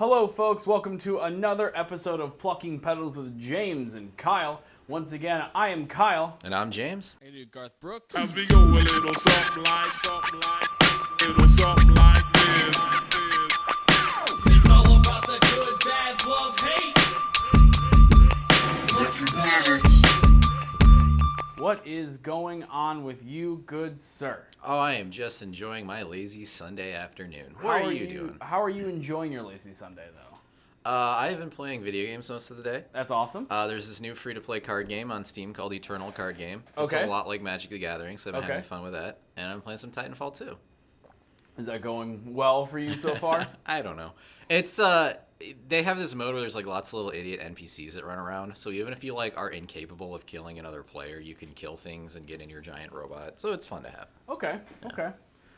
Hello, folks. Welcome to another episode of Plucking Petals with James and Kyle. Once again, I am Kyle. And I'm James. And you Garth Brooks. As we go a little something like this. It's all about the good, bad, love, hate. What is going on with you, good sir? Oh, I am just enjoying my lazy Sunday afternoon. What are you doing? How are you enjoying your lazy Sunday, though? I have been playing video games most of the day. That's awesome. There's this new free-to-play card game on Steam called Eternal Card Game. It's Okay. a lot like Magic the Gathering, so I've been having fun with that. And I'm playing some Titanfall 2. Is that going well for you so far? I don't know. It's they have this mode where there's like lots of little idiot NPCs that run around. So even if you like are incapable of killing another player, you can kill things and get in your giant robot. So it's fun to have. Okay.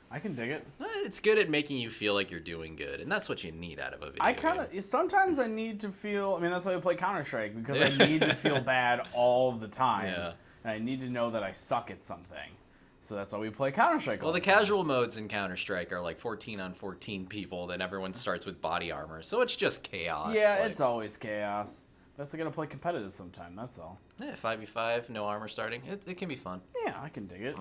I can dig it. It's good at making you feel like you're doing good, and that's what you need out of a video game. Sometimes I need to feel, that's why I play Counter-Strike, because I need to feel bad all the time. Yeah. And I need to know that I suck at something. So that's why we play Counter-Strike. Well, the casual modes in Counter-Strike are like 14 on 14 people, then everyone starts with body armor, so it's just chaos. Yeah, it's always chaos. That's going to play competitive sometime, that's all. Yeah, 5v5, no armor starting. It can be fun. Yeah, I can dig it.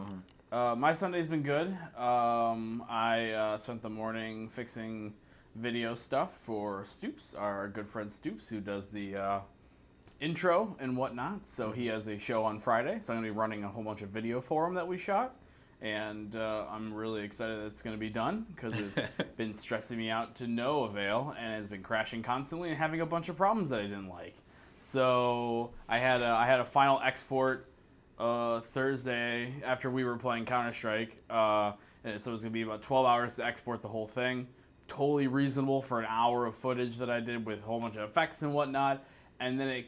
My Sunday's been good. I spent the morning fixing video stuff for Stoops, our good friend Stoops, who does the intro and whatnot. So he has a show on Friday, so I'm going to be running a whole bunch of video for him that we shot. And I'm really excited that it's going to be done, because it's been stressing me out to no avail, and it's been crashing constantly and having a bunch of problems that I didn't like. So I had a final export Thursday after we were playing Counter-Strike, and so it was going to be about 12 hours to export the whole thing. Totally reasonable for an hour of footage that I did with a whole bunch of effects and whatnot. And then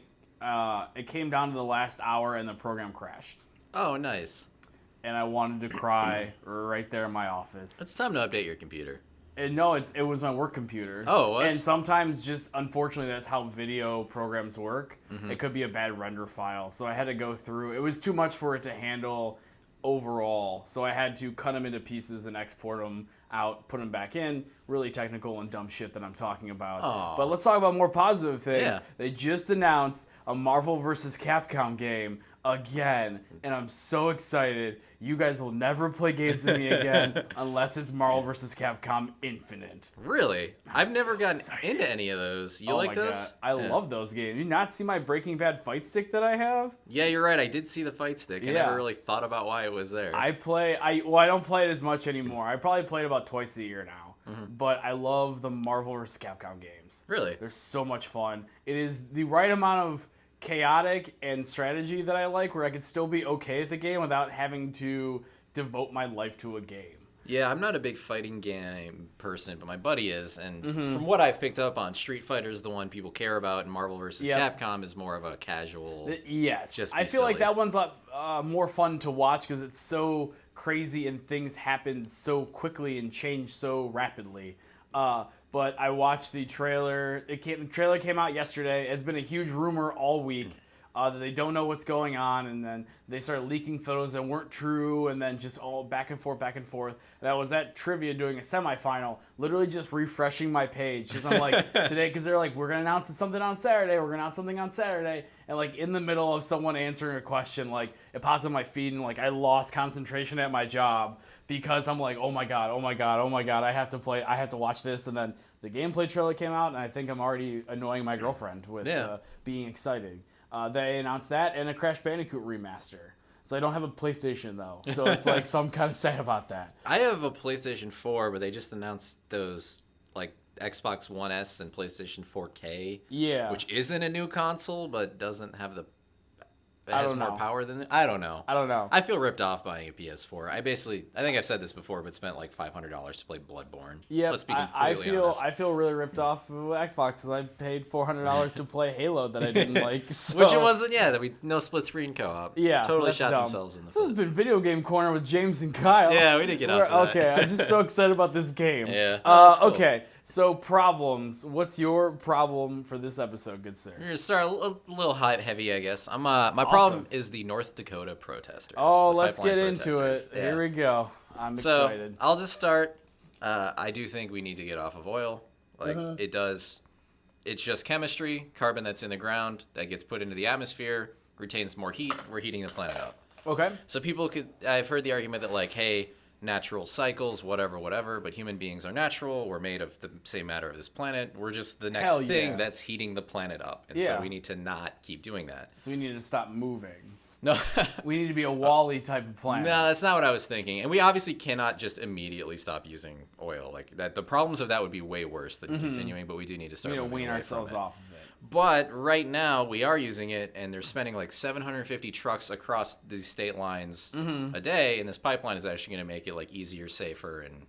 it came down to the last hour and the program crashed. Oh, nice. And I wanted to cry right there in my office. It's time to update your computer. No, it was my work computer. Oh, it was? And sometimes just, unfortunately, that's how video programs work. It could be a bad render file. So I had to go through. It was too much for it to handle overall. So I had to cut them into pieces and export them out, put them back in. Really technical and dumb shit that I'm talking about. Aww. But let's talk about more positive things. Yeah. They just announced a Marvel vs. Capcom game again, and I'm so excited. You guys will never play games with me again unless it's Marvel vs. Capcom Infinite. Really? I've never so gotten excited. into any of those. You Oh like my those? God. I love those games. You not see my Breaking Bad fight stick that I have? Yeah, you're right. I did see the fight stick. I never really thought about why it was there. I don't play it as much anymore. I probably play it about twice a year now. But I love the Marvel vs. Capcom games. Really? They're so much fun. It is the right amount of chaotic and strategy that I like, where I could still be okay at the game without having to devote my life to a game. Yeah, I'm not a big fighting game person, but my buddy is, and from what I've picked up on, Street Fighter is the one people care about, and Marvel vs. Capcom is more of a casual. Yes, just I feel like silly. that one's a lot more fun to watch because it's so crazy and things happen so quickly and change so rapidly. But I watched the trailer. The trailer came out yesterday. It's been a huge rumor all week that they don't know what's going on, and then they started leaking photos that weren't true, and then just all back and forth. And I was at Trivia doing a semifinal, literally just refreshing my page because I'm like, today, because they're like, we're going to announce something on Saturday. And like in the middle of someone answering a question, like it pops on my feed, and like I lost concentration at my job because I'm like, oh my god, I have to watch this. And then the gameplay trailer came out, and I think I'm already annoying my girlfriend with being excited. They announced that and a Crash Bandicoot remaster. So I don't have a PlayStation though, so it's like, so I'm kind of sad about that. I have a PlayStation 4, but they just announced those like Xbox One S and PlayStation 4K. Yeah. Which isn't a new console, but doesn't have the. It I has don't more know. power than. I don't know. I feel ripped off buying a PS4. I think I've said this before, but spent like $500 to play Bloodborne. Yeah, Let's be completely honest. I feel really ripped off with Xbox because I paid $400 to play Halo that I didn't like. So. Which it wasn't. Yeah, no split screen co-op. Yeah, totally so shot dumb. themselves in the So this foot. has been Video Game Corner with James and Kyle. Yeah, we did get out to that. Okay, I'm just so excited about this game. Yeah. That's cool. Okay, so problems. What's your problem for this episode, good sir? We're gonna start a little high heavy, I guess. My problem is the North Dakota protesters. Oh, the let's pipeline get into it. protesters. Yeah. Here we go. I'm So excited. I'll just start. I do think we need to get off of oil. Like it does it's just chemistry, carbon that's in the ground that gets put into the atmosphere, retains more heat. We're heating the planet up. Okay. So I've heard the argument that like, hey, natural cycles, whatever, but human beings are natural. We're made of the same matter of this planet. We're just the next thing that's heating the planet up. And so we need to not keep doing that. So we need to stop moving. No. We need to be a Wall-E type of planet. No, that's not what I was thinking. And we obviously cannot just immediately stop using oil. Like that, the problems of that would be way worse than continuing, but we do need to start We need to moving wean away ourselves from it. off of it. But right now, we are using it, and they're spending like 750 trucks across these state lines a day, and this pipeline is actually going to make it like easier, safer, and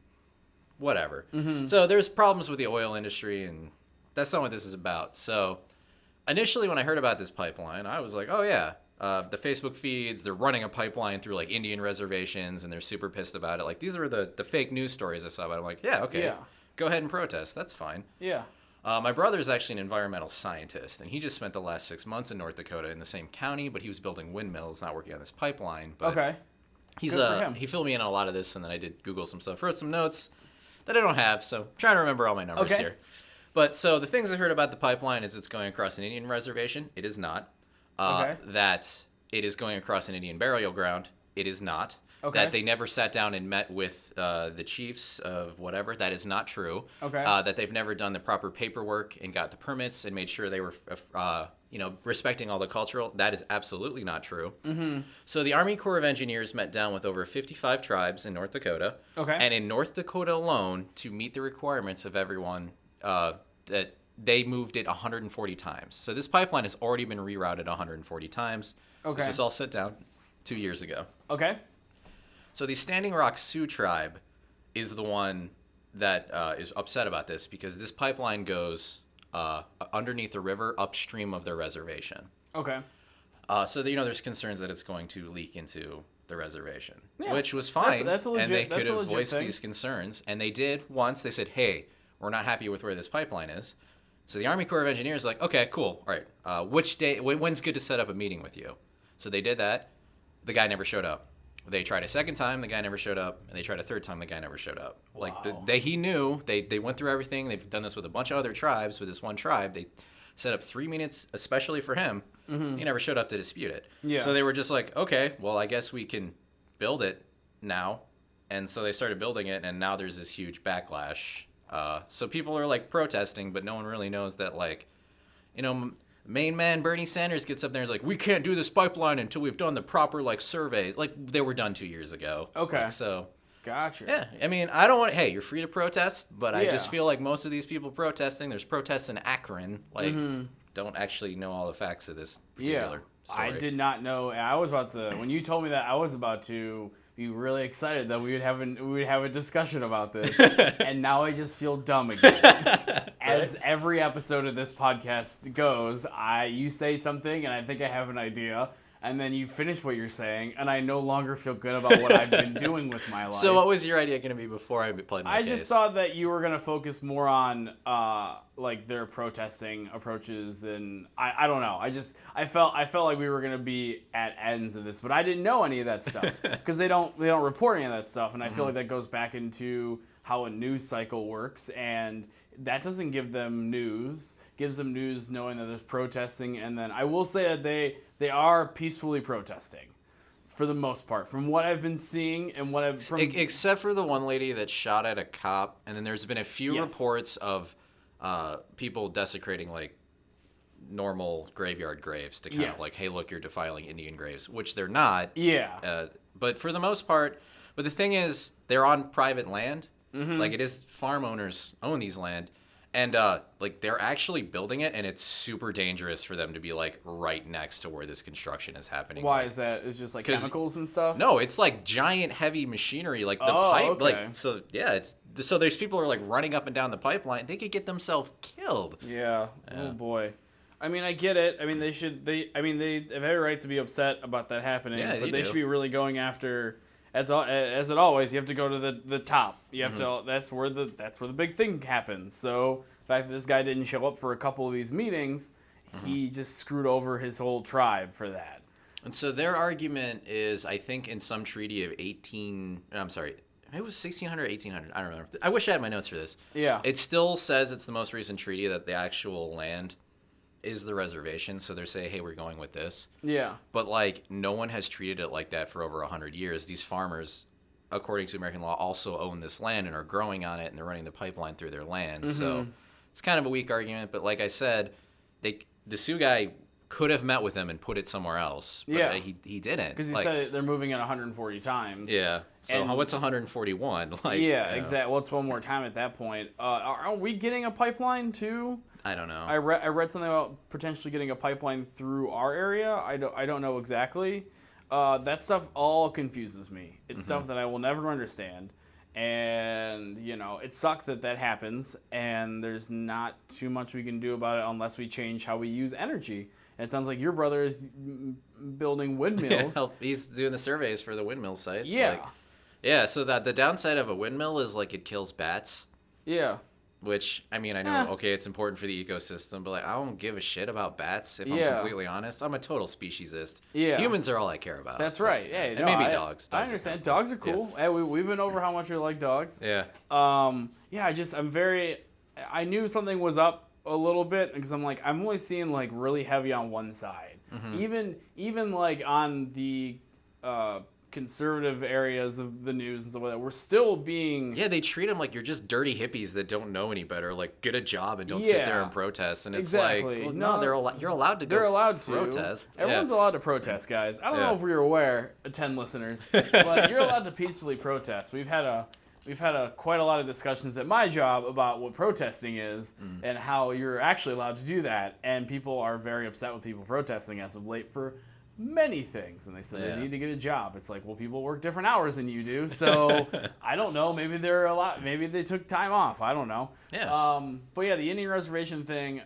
whatever. So there's problems with the oil industry, and that's not what this is about. So initially, when I heard about this pipeline, I was like, oh yeah, the Facebook feeds, they're running a pipeline through like Indian reservations, and they're super pissed about it. Like these were the fake news stories I saw about it. I'm like, yeah, okay, go ahead and protest. That's fine. Yeah. My brother is actually an environmental scientist, and he just spent the last 6 months in North Dakota in the same county, but he was building windmills, not working on this pipeline. But he's Good for him. he filled me in on a lot of this, and then I did Google some stuff, wrote some notes that I don't have, so I'm trying to remember all my numbers here. But so the things I heard about the pipeline is it's going across an Indian reservation. It is not. That it is going across an Indian burial ground. It is not. That they never sat down and met with the chiefs of whatever. That is not true. That they've never done the proper paperwork and got the permits and made sure they were, respecting all the cultural. That is absolutely not true. So the Army Corps of Engineers met down with over 55 tribes in North Dakota. And in North Dakota alone, to meet the requirements of everyone, that they moved it 140 times. So this pipeline has already been rerouted 140 times. This was all set down 2 years ago. So the Standing Rock Sioux tribe is the one that is upset about this because this pipeline goes underneath the river upstream of their reservation. So there's concerns that it's going to leak into the reservation, which was fine. That's a legit, and they could have legit voiced thing. these concerns, and they did once. They said, "Hey, we're not happy with where this pipeline is." So the Army Corps of Engineers like, "Okay, cool. All right. Which day? When's good to set up a meeting with you?" So they did that. The guy never showed up. They tried a second time, the guy never showed up, and they tried a third time, the guy never showed up. Wow. Like he knew, they went through everything. They've done this with a bunch of other tribes. With this one tribe, they set up 3 minutes, especially for him. He never showed up to dispute it. So they were just like, okay, well, I guess we can build it now. And so they started building it, and now there's this huge backlash. So people are like protesting, but no one really knows that, like, main man Bernie Sanders gets up there and is like, we can't do this pipeline until we've done the proper like surveys. Like they were done 2 years ago. So Gotcha. yeah, I mean, I don't want. Hey, you're free to protest, but I just feel like most of these people protesting. There's protests in Akron. Like, don't actually know all the facts of this particular story. I did not know. I was about to. When you told me that, I was about to be really excited that we would have a discussion about this, and now I just feel dumb again. As every episode of this podcast goes, you say something, and I think I have an idea. And then you finish what you're saying, and I no longer feel good about what I've been doing with my life. So what was your idea going to be before I played my case? I just thought that you were going to focus more on like their protesting approaches, and I don't know. I felt like we were going to be at ends of this, but I didn't know any of that stuff because they don't report any of that stuff, and I feel like that goes back into how a news cycle works, and that doesn't give them news. Gives them news knowing that there's protesting, and then I will say that they are peacefully protesting for the most part from what I've been seeing and what I've except for the one lady that shot at a cop, and then there's been a few reports of people desecrating like normal graveyard graves to kind of like, hey, look, you're defiling Indian graves, which they're not. But for the most part, but the thing is, they're on private land. Like it is farm owners own these land. And, like, they're actually building it, and it's super dangerous for them to be, like, right next to where this construction is happening. Why is that? It's just, like, chemicals and stuff? No, it's, like, giant, heavy machinery. Like, the pipe, like, so, yeah, so there's people who are, like, running up and down the pipeline. They could get themselves killed. Yeah. Oh, boy. I mean, I get it. I mean, they have every right to be upset about that happening. But they should be really going after... As it always, you have to go to the top. You have to. That's where the big thing happens. So the fact that this guy didn't show up for a couple of these meetings, he just screwed over his whole tribe for that. And so their argument is, I think, in some treaty of it was 1600, 1800. I don't remember. I wish I had my notes for this. Yeah. It still says it's the most recent treaty that the actual land is the reservation. So they're saying, hey, we're going with this. Yeah. But like no one has treated it like that for over 100 years. These farmers, according to American law, also own this land and are growing on it, and they're running the pipeline through their land. So it's kind of a weak argument. But like I said, the Sioux guy could have met with him and put it somewhere else. But he didn't. Because he said they're moving it 140 times. Yeah. So And- what's 141? Like, Yeah, exactly. What's one more time at that point? Are we getting a pipeline too? I don't know. I read something about potentially getting a pipeline through our area. I don't know exactly. That stuff all confuses me. It's stuff that I will never understand. And, you know, it sucks that happens, and there's not too much we can do about it unless we change how we use energy. And it sounds like your brother is building windmills. He's doing the surveys for the windmill sites. Yeah. Like, yeah, so that the downside of a windmill is, like, it kills bats. Yeah. Which, I mean, I know, okay, it's important for the ecosystem, but, like, I don't give a shit about bats, if I'm completely honest. I'm a total speciecist. Yeah. Humans are all I care about. That's right. Yeah, and maybe dogs. I understand. Dogs are cool. Hey, we've been over how much we like dogs. Yeah. I knew something was up a little bit because I'm like, I'm only seeing like really heavy on one side. Even like on the conservative areas of the news and stuff like that, we're still being... Yeah, they treat them like you're just dirty hippies that don't know any better. Like, get a job and don't sit there and protest. And it's like, well, no, you're allowed to go They're allowed to protest. Everyone's allowed to protest, guys. I don't know if you're aware, 10 listeners, but you're allowed to peacefully protest. We've had quite a lot of discussions at my job about what protesting is and how you're actually allowed to do that. And people are very upset with people protesting as of late for many things, and they said they need to get a job. It's like, well, people work different hours than you do, so I don't know. Maybe maybe they took time off. I don't know. Yeah. But yeah, the Indian reservation thing,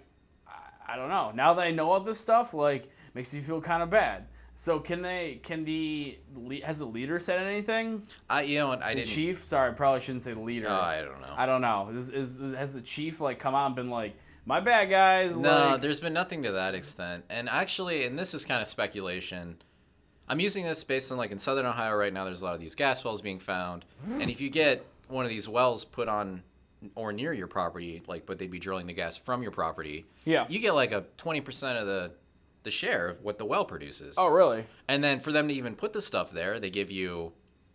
I don't know. Now that I know all this stuff, like, makes me feel kind of bad. So has the leader said anything? I didn't. Chief? Sorry, I probably shouldn't say the leader. I don't know. I don't know. Has the chief like come out and been like, my bad, guys? No, like, there's been nothing to that extent. And actually, and this is kind of speculation, I'm using this based on, like, in southern Ohio right now, there's a lot of these gas wells being found. And if you get one of these wells put on or near your property, like, but they'd be drilling the gas from your property, you get, like, a 20% of the share of what the well produces. Oh, really? And then for them to even put the stuff there, they give you,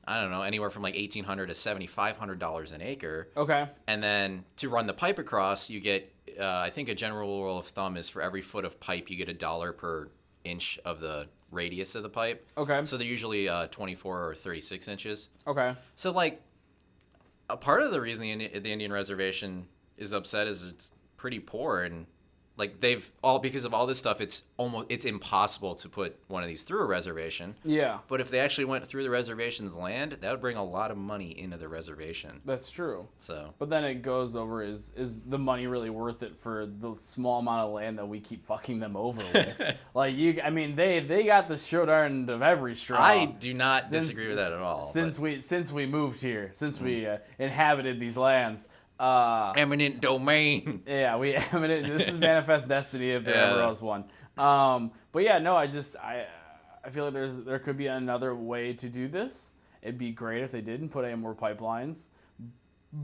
I don't know, anywhere from like $1,800 to $7,500 an acre. Okay. And then to run the pipe across, you get, I think a general rule of thumb is for every foot of pipe, you get $1 per inch of the radius of the pipe. Okay. So they're usually 24 or 36 inches. Okay. So, like, a part of the reason the Indian reservation is upset is it's pretty poor, and like because of all this stuff, it's impossible to put one of these through a reservation. Yeah. But if they actually went through the reservation's land, that would bring a lot of money into the reservation. That's true. So. But then it goes over, is the money really worth it for the small amount of land that we keep fucking them over with? They got the short end of every straw. I do not disagree with that at all. Since we moved here, since we inhabited these lands. Eminent domain. Yeah, this is manifest destiny if there ever was one. But yeah, no, I feel like there could be another way to do this. It'd be great if they didn't put in more pipelines,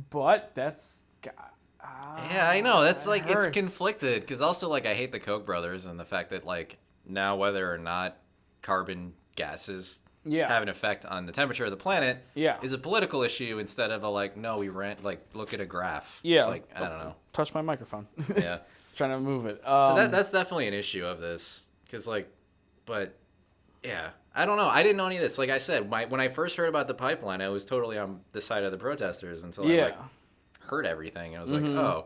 but that's yeah, I know, that's like, it's hurts. conflicted, because also, like, I hate the Koch brothers and the fact that, like, now whether or not carbon gases have an effect on the temperature of the planet is a political issue instead of a, like, no, look at a graph. Yeah. Like, I don't know. Touch my microphone. Yeah. Just trying to move it. So that's definitely an issue of this, because, like, but yeah, I don't know. I didn't know any of this. Like I said, when I first heard about the pipeline, I was totally on the side of the protesters until I, like, heard everything. I was like, oh,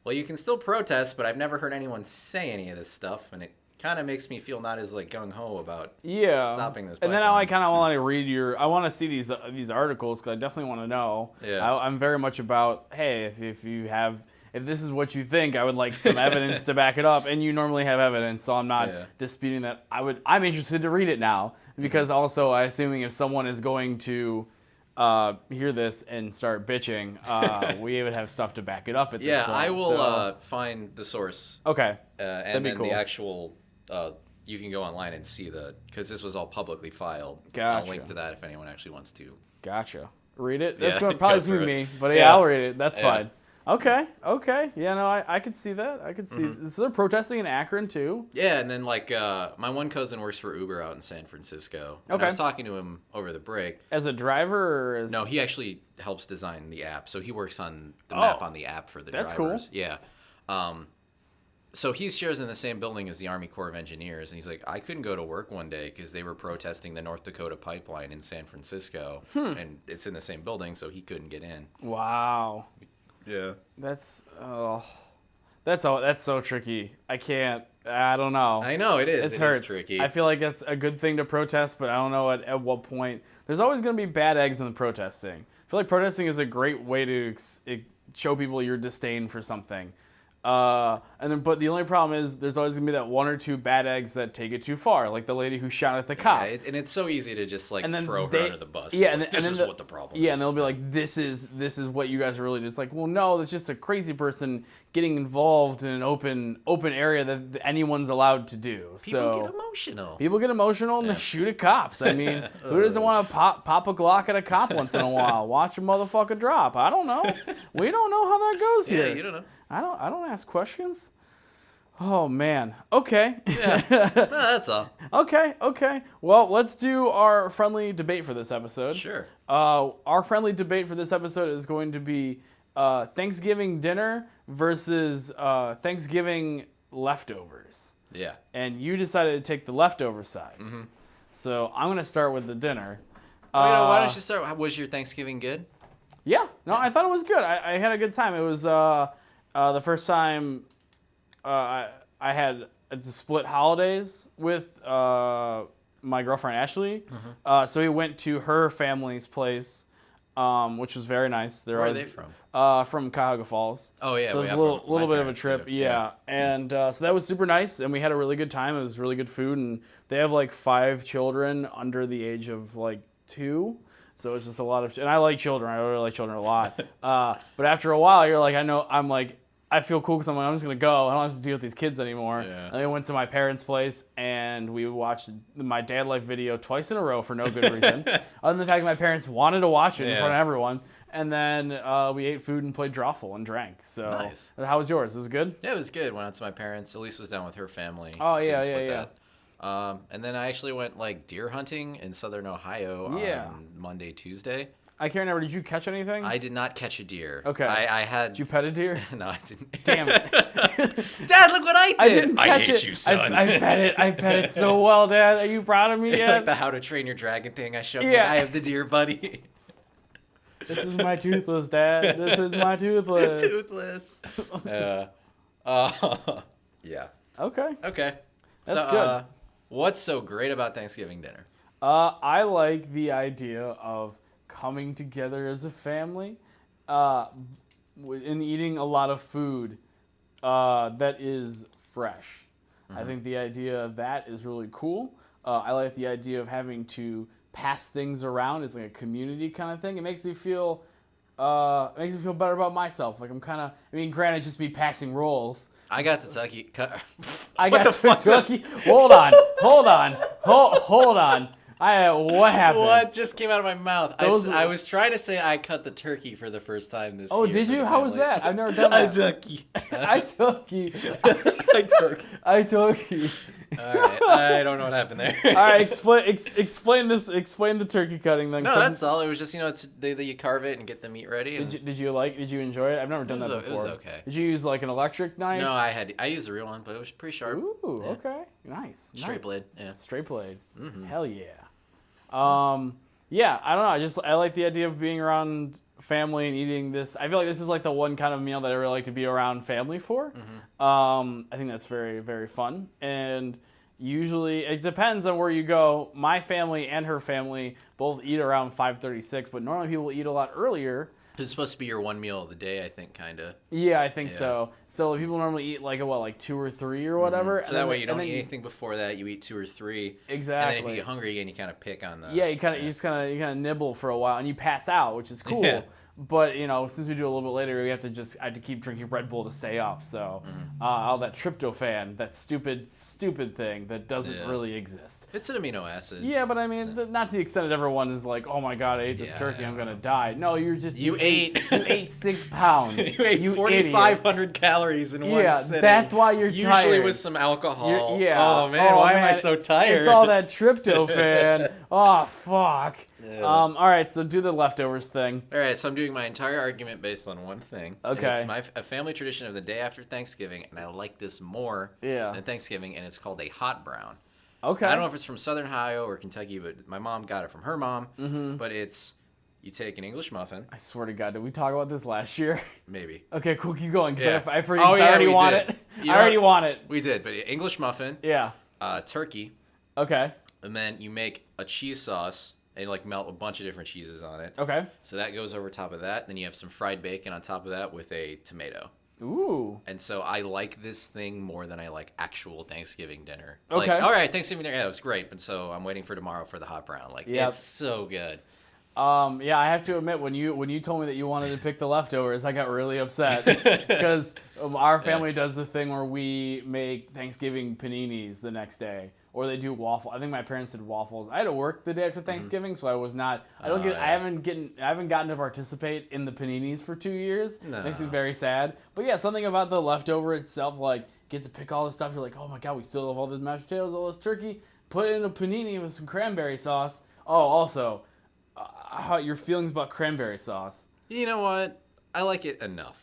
well, you can still protest, but I've never heard anyone say any of this stuff, and it kind of makes me feel not as, like, gung-ho about stopping this pipeline. And then now I kind of want to read I want to see these articles, because I definitely want to know. Yeah. I'm very much about, hey, if this is what you think, I would like some evidence to back it up, and you normally have evidence, so I'm not disputing that. I'm interested to read it now, because also I'm assuming if someone is going to hear this and start bitching, we would have stuff to back it up at this point. Yeah, I will find the source. Okay. And then cool. the actual, you can go online and see because this was all publicly filed. Gotcha. I'll link to that if anyone actually wants to. Gotcha. Read it. That's Yeah, going go probably for be it. me, but Yeah. I'll read it. That's Yeah. fine. Okay. Yeah, no, I could see that. I could see. So they're protesting in Akron too. Yeah, and then like my one cousin works for Uber out in San Francisco. And Okay. I was talking to him over the break. As a driver or as No, he actually helps design the app, so he works on the Oh, map on the app for the that's cool. drivers. Yeah. So he shares in the same building as the Army Corps of Engineers, and he's like, I couldn't go to work one day because they were protesting the North Dakota pipeline in San Francisco, and it's in the same building, so he couldn't get in. Wow. Yeah. That's so tricky. I don't know. I know it is. It It hurts. is tricky. I feel like that's a good thing to protest, but I don't know at what point. There's always going to be bad eggs in the protesting. I feel like protesting is a great way to show people your disdain for something. But the only problem is there's always gonna be that one or two bad eggs that take it too far, like the lady who shot at the cop. And it's so easy to just like And then throw her under the bus. Yeah, It's and like, then, this and is then what the problem is. Yeah, and they'll be like, this is what you guys are really doing. It's like, well, no, it's just a crazy person getting involved in an open area that anyone's allowed to do. People get emotional. People get emotional and they shoot at cops. I mean, who doesn't want to pop a Glock at a cop once in a while? Watch a motherfucker drop. I don't know. We don't know how that goes Yeah, here. you don't know. I don't ask questions. Oh man. Okay. Yeah. No, that's all. Okay. Well, let's do our friendly debate for this episode. Sure. Our friendly debate for this episode is going to be Thanksgiving dinner versus Thanksgiving leftovers. Yeah. And you decided to take the leftover side. Mm-hmm. So I'm going to start with the dinner. Why don't you start? Was your Thanksgiving good? Yeah. No, I thought it was good. I had a good time. It was the first time I had to split holidays with my girlfriend Ashley. Mm-hmm. So we went to her family's place, which was very nice. Where are they from? From Cuyahoga Falls. Oh yeah. So it was a from little my bit of a parents, trip. too. Yeah. And so that was super nice, and we had a really good time. It was really good food, and they have like 5 children under the age of like 2. So it's just a lot of, and I like children. I really like children a lot. But after a while, you're like, I feel cool because I'm just going to go. I don't have to deal with these kids anymore. Yeah. And then we went to my parents' place, and we watched my dad life video twice in a row for no good reason. Other than the fact that my parents wanted to watch it in front of everyone. And then we ate food and played Drawful and drank. So Nice. How was yours? Was it good? Yeah, it was good. Went out to my parents. Elise was down with her family. Oh, Didn't yeah, split yeah. that. And then I actually went like deer hunting in southern Ohio on Monday, Tuesday. I can't remember. Did you catch anything? I did not catch a deer. Okay. I had. Did you pet a deer? No, I didn't. Damn it. Dad, look what I did. I didn't catch hate it. you, son. I pet it so well, Dad. Are you proud of me yet? Like the How to Train Your Dragon thing I showed. Yeah. Like, I have the deer buddy. This is my toothless, Dad. This is my toothless. Toothless. Yeah. Okay. Okay. That's so, good. What's so great about Thanksgiving dinner? I like the idea of coming together as a family and eating a lot of food that is fresh. I think the idea of that is really cool. I like the idea of having to pass things around. It's like a community kind of thing. It makes me feel better about myself. Like I'm kind of, granted, just me passing rolls. I got to Kentucky. I What got the fuck? Kentucky. Hold on. What happened? What just came out of my mouth? Those I were- was trying to say I cut the turkey for the first time this year. Oh, did for you? the How was family. that? I've never done that. Turkey. I took you. I turkey. I took you. All right. I don't know what happened there. All right, explain this. Explain the turkey cutting thing. No, So- that's all. It was just it's you carve it and get the meat ready. And Did you enjoy it? I've never done that It before. was okay. Did you use like an electric knife? No, I used a real one, but it was pretty sharp. Ooh, Yeah. okay, nice. Straight blade. Yeah. Straight blade. Mm-hmm. Hell yeah. Yeah, I don't know. I like the idea of being around family and eating this. I feel like this is like the one kind of meal that I really like to be around family for. Mm-hmm. I think that's very, very fun. And usually it depends on where you go. My family and her family both eat around 5:36, but normally people eat a lot earlier. It's supposed to be your one meal of the day, I think, kind of. Yeah, I think Yeah. so. So people normally eat like 2 or 3 or whatever. So and that then- way you and don't then eat anything before that. You eat 2 or 3. Exactly. And then if you get hungry again, you kind of pick on the. Yeah, you just kind of nibble for a while and you pass out, which is cool. Yeah. But since we do a little bit later, I have to keep drinking Red Bull to stay up. So all that tryptophan, that stupid thing that doesn't really exist. It's an amino acid. Yeah, but I mean, not to the extent that everyone is like, oh my god, I ate this turkey, I'm gonna die. No, you ate 6 pounds. You ate 4,500 calories in one sitting. Yeah, that's why you're tired. Usually with some alcohol. Oh man, why am I so tired? It's all that tryptophan. Oh fuck. All right, so do the leftovers thing. All right, so I'm doing my entire argument based on one thing. Okay. And it's a family tradition of the day after Thanksgiving, and I like this more than Thanksgiving, and it's called a hot brown. Okay. I don't know if it's from Southern Ohio or Kentucky, but my mom got it from her mom. Mm-hmm. But you take an English muffin. I swear to God, did we talk about this last year? Maybe. Okay, cool, keep going. Yeah. I already want it. I already want it. We did, but English muffin. Yeah. Turkey. Okay. And then you make a cheese sauce. And melt a bunch of different cheeses on it. Okay. So that goes over top of that. Then you have some fried bacon on top of that with a tomato. Ooh. And so I like this thing more than I like actual Thanksgiving dinner. Okay. All right, Thanksgiving dinner, it was great. But so I'm waiting for tomorrow for the hot brown. It's so good. Yeah, I have to admit, when you told me that you wanted to pick the leftovers, I got really upset because our family does the thing where we make Thanksgiving paninis the next day, or they do waffle. I think my parents did waffles. I had to work the day after Thanksgiving, so I was not. I haven't gotten to participate in the paninis for 2 years. No. Makes me very sad. But yeah, something about the leftover itself, get to pick all this stuff. You're like, oh my god, we still have all this mashed potatoes, all this turkey. Put it in a panini with some cranberry sauce. Oh, also. Your feelings about cranberry sauce? You know what? I like it enough.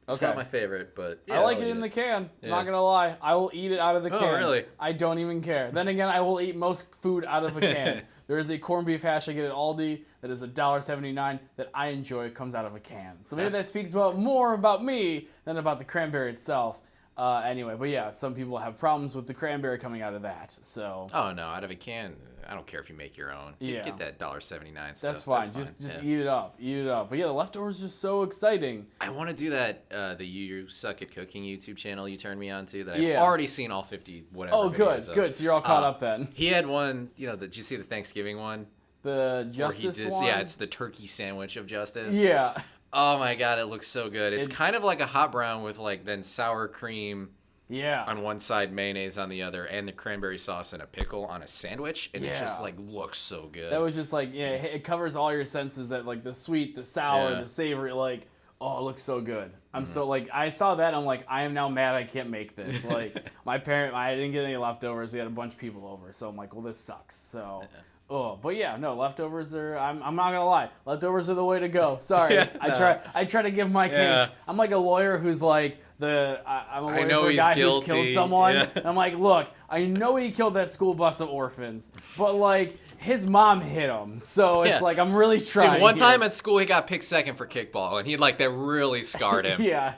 It's not my favorite, but I like it in the can. Yeah. Not gonna lie, I will eat it out of the can. Oh, really? I don't even care. Then again, I will eat most food out of a can. There is a corned beef hash I get at Aldi that is $1.79 that I enjoy. It comes out of a can. So maybe that speaks more about me than about the cranberry itself. Anyway, but yeah, some people have problems with the cranberry coming out of that. So. Oh no, out of a can. I don't care if you make your own. Get that $1.79 stuff. That's fine. Just eat it up. Eat it up. But yeah, the leftovers are so exciting. I want to do that. The You Suck at Cooking YouTube channel you turned me on to that I've already seen all 50 whatever. Oh, good. So you're all caught up then. He had one. Did you see the Thanksgiving one? The Justice one. Yeah, it's the turkey sandwich of Justice. Yeah. Oh my God, it looks so good. It's kind of like a hot brown with then sour cream. Yeah. On one side, mayonnaise on the other, and the cranberry sauce and a pickle on a sandwich, and it just looks so good. That was just it covers all your senses. That the sweet, the sour, the savory. Oh, it looks so good. I'm so I saw that. I'm I am now mad. I can't make this. I didn't get any leftovers. We had a bunch of people over, so I'm well, this sucks. So. Oh, but yeah, no, leftovers are. I'm not gonna lie, leftovers are the way to go. Sorry, I try to give my case. Yeah. I'm like a lawyer who's I'm a lawyer for a guy guilty. who's killed someone. Yeah. And I'm look, I know he killed that school bus of orphans, but his mom hit him, so it's I'm really trying. Dude, one time at school he got picked second for kickball, and that really scarred him. Yeah.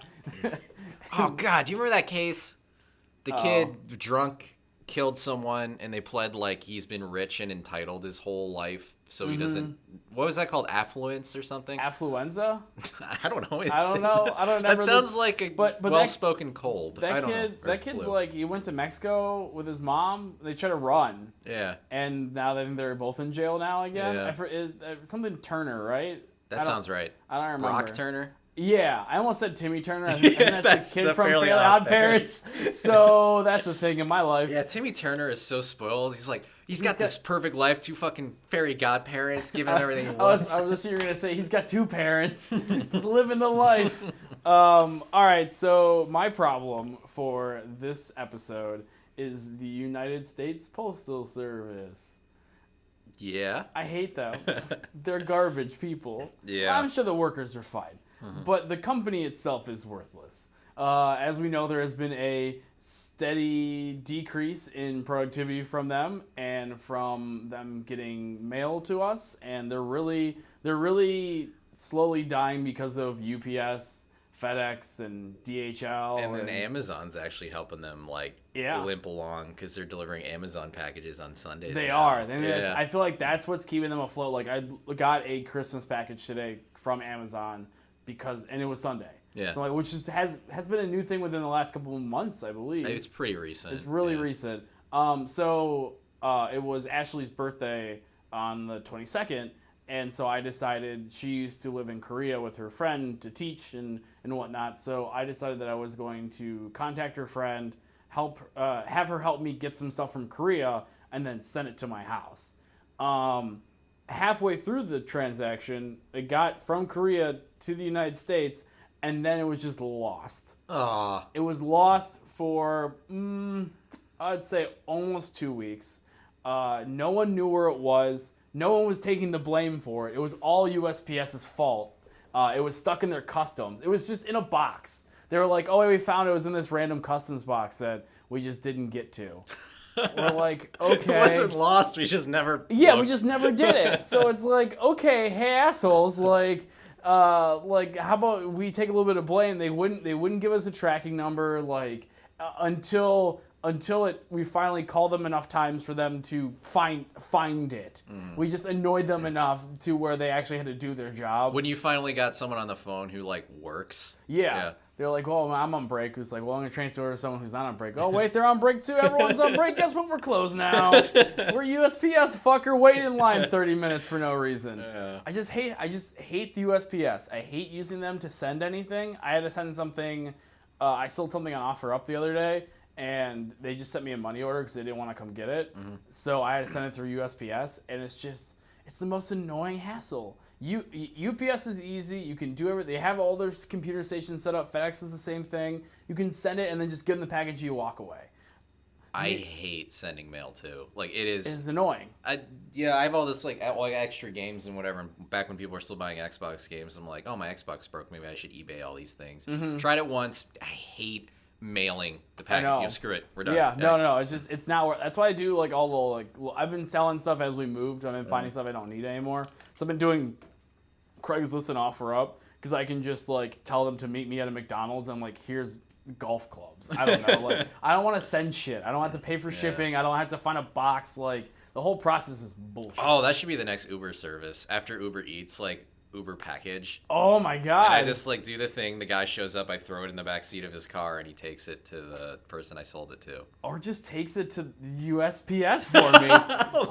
Oh God, do you remember that case? The kid drunk. Killed someone, and they pled he's been rich and entitled his whole life, so he doesn't. What was that called? Affluence or something? Affluenza? I don't know. I don't know. I don't remember. That sounds like a well-spoken cold. That kid's he went to Mexico with his mom. They tried to run. Yeah. And now they're both in jail now again. Yeah. Something Turner, right? That sounds right. I don't remember. Brock Turner. Yeah, I almost said Timmy Turner. I think that's the kid from Fairly Odd Parents. So that's the thing in my life. Yeah, Timmy Turner is so spoiled. He's got this perfect life, 2 fucking fairy godparents giving him everything he wants. I was just going to say he's got 2 parents, just living the life. All right, so my problem for this episode is the United States Postal Service. Yeah. I hate them. They're garbage people. Yeah. I'm sure the workers are fine. But the company itself is worthless. As we know, there has been a steady decrease in productivity from them and from them getting mail to us, and they're really slowly dying because of UPS, FedEx, and DHL. And then Amazon's actually helping them limp along because they're delivering Amazon packages on Sundays. They now. are. I feel like that's what's keeping them afloat. I got a Christmas package today from Amazon. And it was Sunday. Yeah. So which has been a new thing within the last couple of months, I believe. It's pretty recent. It's really recent. So it was Ashley's birthday on the 22nd, And so I decided, she used to live in Korea with her friend to teach and whatnot. So I decided that I was going to contact her friend, have her help me get some stuff from Korea, and then send it to my house. Halfway through the transaction, it got from Korea to the United States, and then it was just lost. It was lost for, I'd say, almost 2 weeks. No one knew where it was. No one was taking the blame for it. It was all USPS's fault. It was stuck in their customs. It was just in a box. They were like, oh, we found it was in this random customs box that we just didn't get to. We're like, okay. It wasn't lost. We just never. Yeah, looked. we just never did it. So it's like, okay, hey assholes, how about we take a little bit of blame? They wouldn't give us a tracking number, until we finally called them enough times for them to find it. We just annoyed them enough to where they actually had to do their job. When you finally got someone on the phone who works. Yeah. They're like, well, I'm on break. It's like, well, I'm going to transfer to someone who's not on break. Oh, wait, they're on break too? Everyone's on break? Guess what? We're closed now. We're USPS, fucker. Wait in line 30 minutes for no reason. Yeah. I just hate the USPS. I hate using them to send anything. I had to send something. I sold something on OfferUp the other day, and they just sent me a money order because they didn't want to come get it. So I had to send it through USPS, and it's the most annoying hassle. UPS is easy. You can do everything. They have all their computer stations set up. FedEx is the same thing. You can send it and then just give them the package and you walk away. I hate sending mail too. It is. It's annoying. I have all this extra games and whatever. And back when people were still buying Xbox games, I'm like, oh, my Xbox broke. Maybe I should eBay all these things. Tried it once. I hate mailing the package. Screw it. We're done. Yeah, no. It's not. That's why I do all the I've been selling stuff as we moved. I've been finding stuff I don't need anymore. So I've been doing Craigslist and OfferUp because I can just tell them to meet me at a McDonald's and here's golf clubs. I don't know. I don't want to send shit. I don't have to pay for shipping. I don't have to find a box. The whole process is bullshit. Oh, that should be the next Uber service after Uber Eats. Uber package. Oh my god. And I just do the thing. The guy shows up. I throw it in the back seat of his car, and he takes it to the person I sold it to. Or just takes it to the USPS for me.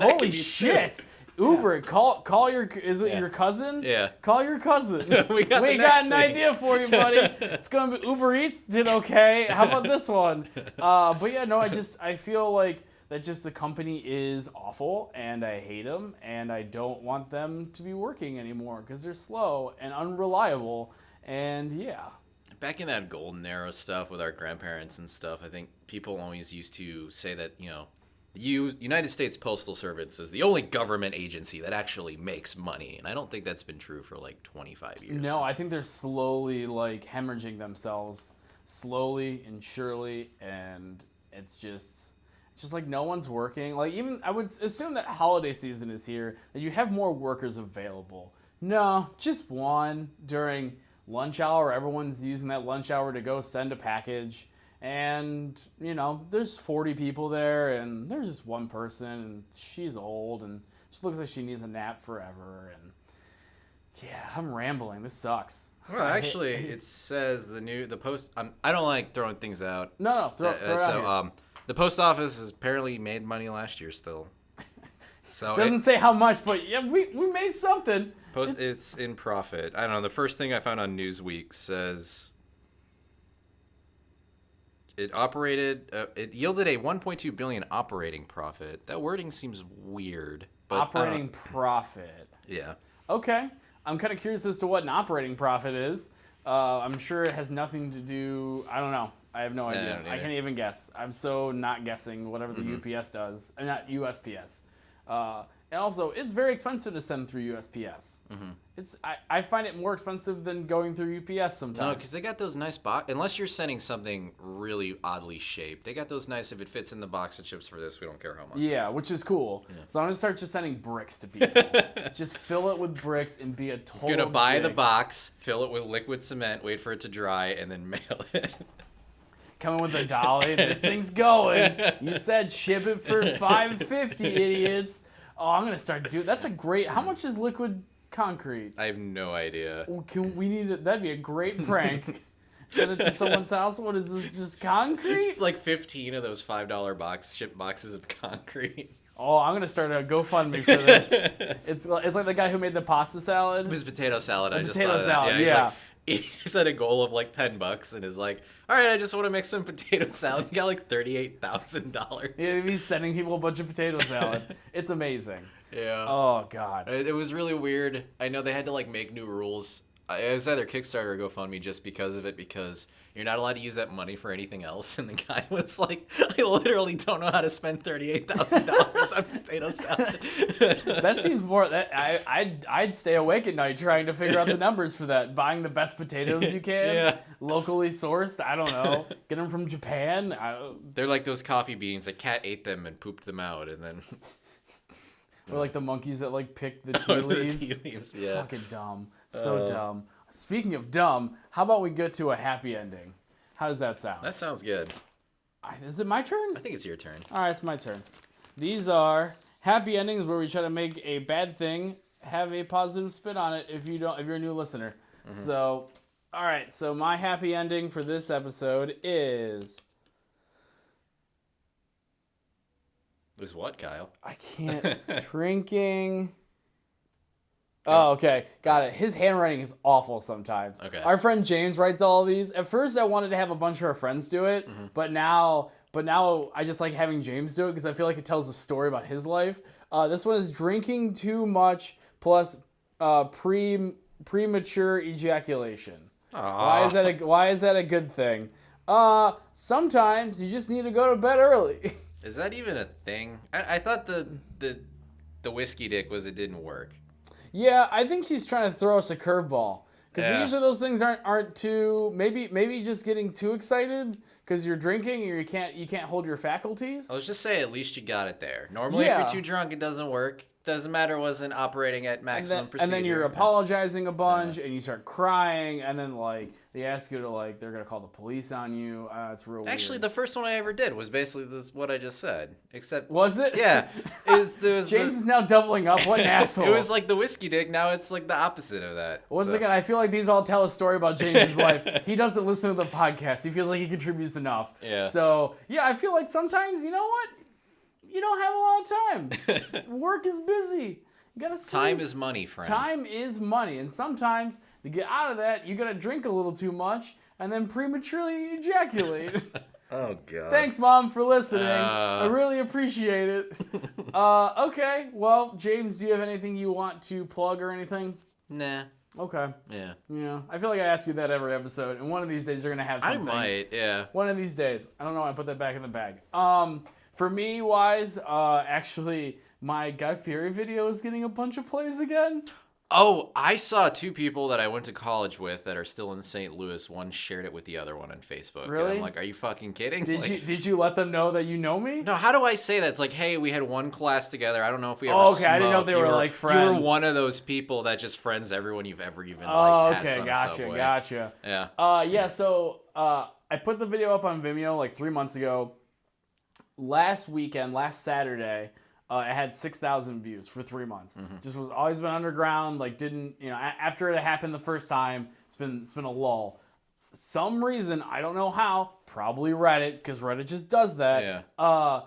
Holy shit. Uber, call your your cousin? Yeah. Call your cousin. we got an idea for you, buddy. It's gonna be Uber Eats did okay. How about this one? But yeah, no, I feel like that just the company is awful and I hate them and I don't want them to be working anymore because they're slow and unreliable and yeah. Back in that golden era stuff with our grandparents and stuff, I think people always used to say that, the United States Postal Service is the only government agency that actually makes money. And I don't think that's been true for 25 years. No, I think they're slowly hemorrhaging themselves slowly and surely. And it's just no one's working. Even I would assume that holiday season is here, that you have more workers available. No, just one during lunch hour. Everyone's using that lunch hour to go send a package. And, there's 40 people there, and there's just one person, and she's old, and she looks like she needs a nap forever. And, yeah, I'm rambling. This sucks. Well, actually, it says the post... I don't like throwing things out. No, throw it out here. The post office has apparently made money last year still. So it doesn't say how much, but yeah, we made something. It's in profit. I don't know. The first thing I found on Newsweek says... It yielded a $1.2 billion operating profit. That wording seems weird. But operating profit. Yeah. Okay. I'm kind of curious as to what an operating profit is. I'm sure it has nothing to do... I don't know. I have no idea. I can't even guess. I'm so not guessing whatever the UPS does. Not USPS. And also, it's very expensive to send through USPS. I find it more expensive than going through UPS sometimes. No, because they got those nice box. Unless you're sending something really oddly shaped, they got those nice. If it fits in the box of chips for this, we don't care how much. Yeah, which is cool. Yeah. So I'm gonna start just sending bricks to people. Just fill it with bricks and be a total. You're gonna buy the box, fill it with liquid cement, wait for it to dry, and then mail it. Coming with a dolly. This thing's going. You said ship it for $5.50, idiots. Oh, I'm gonna start doing. That's a great. How much is liquid concrete? I have no idea. We need it. That'd be a great prank. Send it to someone's house. What is this? Just concrete? It's 15 of those $5 ship boxes of concrete. Oh, I'm gonna start a GoFundMe for this. It's like the guy who made the pasta salad. It was potato salad. I just potato thought of that. salad, he's yeah. like, he set a goal of like $10 and is like, all right, I just want to make some potato salad. He got like $38,000. Yeah, he's sending people a bunch of potato salad. It's amazing. Yeah. Oh God. It was really weird. I know they had to like make new rules. It was either Kickstarter or GoFundMe just because of it, because you're not allowed to use that money for anything else. And the guy was like, I literally don't know how to spend $38,000 on potato salad. That seems more. That I'd stay awake at night trying to figure out the numbers for that. Buying the best potatoes you can, Yeah. locally sourced. I don't know. Get them from Japan. They're like those coffee beans. A cat ate them and pooped them out, and then Or like the monkeys that like pick the tea leaves. The tea leaves, yeah. Fucking dumb. So dumb. Speaking of dumb, how about we get to a happy ending? How does that sound? That sounds good. Is it my turn? I think it's your turn. All right, it's my turn. These are happy endings where we try to make a bad thing have a positive spin on it if you're a new listener. So, all right. So my happy ending for this episode is What, Kyle? I can't drinking. Oh, okay. Got it. His handwriting is awful sometimes. Okay. Our friend James writes all of these. At first, I wanted to have a bunch of our friends do it, but now I just like having James do it because I feel like it tells a story about his life. This one is drinking too much plus premature ejaculation. Why is that a good thing? Sometimes you just need to go to bed early. Is that even a thing? I thought the whiskey dick was it didn't work. Yeah, I think he's trying to throw us a curveball. Because Yeah. usually those things aren't too maybe just getting too excited because you're drinking and you can't hold your faculties. Let's just say at least you got it there. Normally, Yeah. if you're too drunk, it doesn't work. Doesn't matter, wasn't operating at maximum procedure. And then you're apologizing a bunch and you start crying and then like they ask you to like they're gonna call the police on you. It's real Actually, weird. the first one I ever did was basically what I just said. Except Was it? Yeah, James is now doubling up. What an asshole. It was like the whiskey dick. Now it's like the opposite of that. Once So- again, I feel like these all tell a story about James's life. He doesn't listen to the podcast. He feels like he contributes enough. Yeah. So, yeah, I feel like sometimes, you know what? You don't have a lot of time. Work is busy. You gotta sleep. Time is money, friend. Time is money. And sometimes, to get out of that, you gotta drink a little too much and then prematurely ejaculate. Oh god. Thanks, Mom, for listening. I really appreciate it. Okay, well, James, do you have anything you want to plug or anything? Nah. Okay. Yeah. Yeah, I feel like I ask you that every episode, and one of these days you're gonna have something. I might. Yeah. One of these days. I don't know why I put that back in the bag. For me, actually, my Guy Fieri video is getting a bunch of plays again. Oh, I saw two people that I went to college with that are still in St. Louis. One shared it with the other one on Facebook. Really? And I'm like, are you fucking kidding? Did you let them know that you know me? No, how do I say that? It's like, hey, we had one class together. I don't know if we ever Oh, okay, I didn't know if smoked. they were, like, friends. You were one of those people that just friends everyone you've ever even Oh, passed okay, on a gotcha. subway. Yeah. So I put the video up on Vimeo like 3 months ago. Last Saturday, it had 6,000 views for 3 months. Just was always been underground. Like after it happened the first time, it's been a lull. Some reason I don't know how. Probably Reddit because Reddit just does that. Yeah. I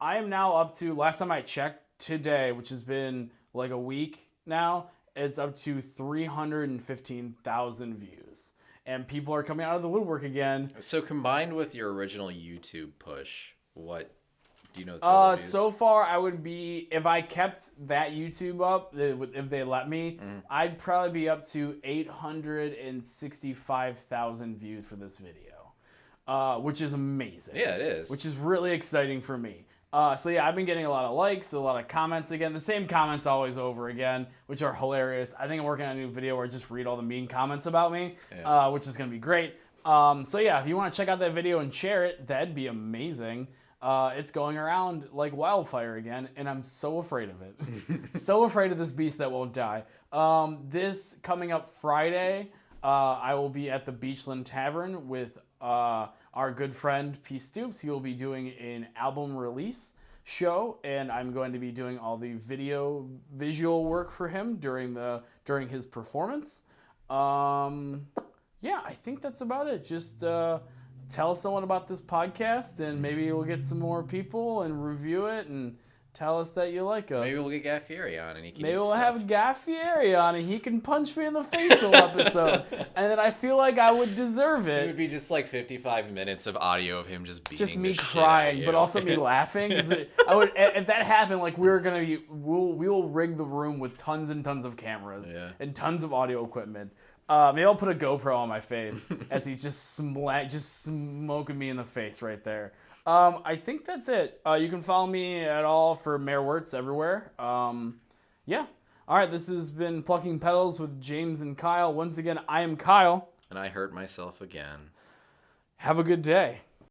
am now up to last time I checked today, which has been like a week now. It's up to 315,000 views. And people are coming out of the woodwork again. So combined with your original YouTube push, what do you know? Total views? So far, I would be, if I kept that YouTube up, if they let me, I'd probably be up to 865,000 views for this video, which is amazing. Yeah, it is. Which is really exciting for me. So yeah, I've been getting a lot of likes, a lot of comments again. The same comments always over again, which are hilarious. I think I'm working on a new video where I just read all the mean comments about me, which is going to be great. So yeah, if you want to check out that video and share it, that'd be amazing. It's going around like wildfire again, and I'm so afraid of it. So afraid of this beast that won't die. This coming up Friday, I will be at the Beachland Tavern with our good friend P. Stoops. He will be doing an album release show, and I'm going to be doing all the visual work for him during his performance. Yeah, I think that's about it. Just tell someone about this podcast, and maybe we'll get some more people and review it, and Tell us that you like us. Maybe we'll get Guy Fieri on and he can Maybe eat we'll stuff. have Guy Fieri on and he can punch me in the face the whole episode. And then I feel like I would deserve It would it. be just like 55 minutes of audio of him just beating Just me the shit out of crying, you. but also me laughing. 'Cause I would, if that happened, like we will rig the room with tons and tons of cameras and tons of audio equipment. Maybe I'll put a GoPro on my face as he's just smoking me in the face right there. I think that's it. You can follow me at all for Mayor Wertz everywhere. Yeah. All right, this has been Plucking Petals with James and Kyle. Once again, I am Kyle. And I hurt myself again. Have a good day.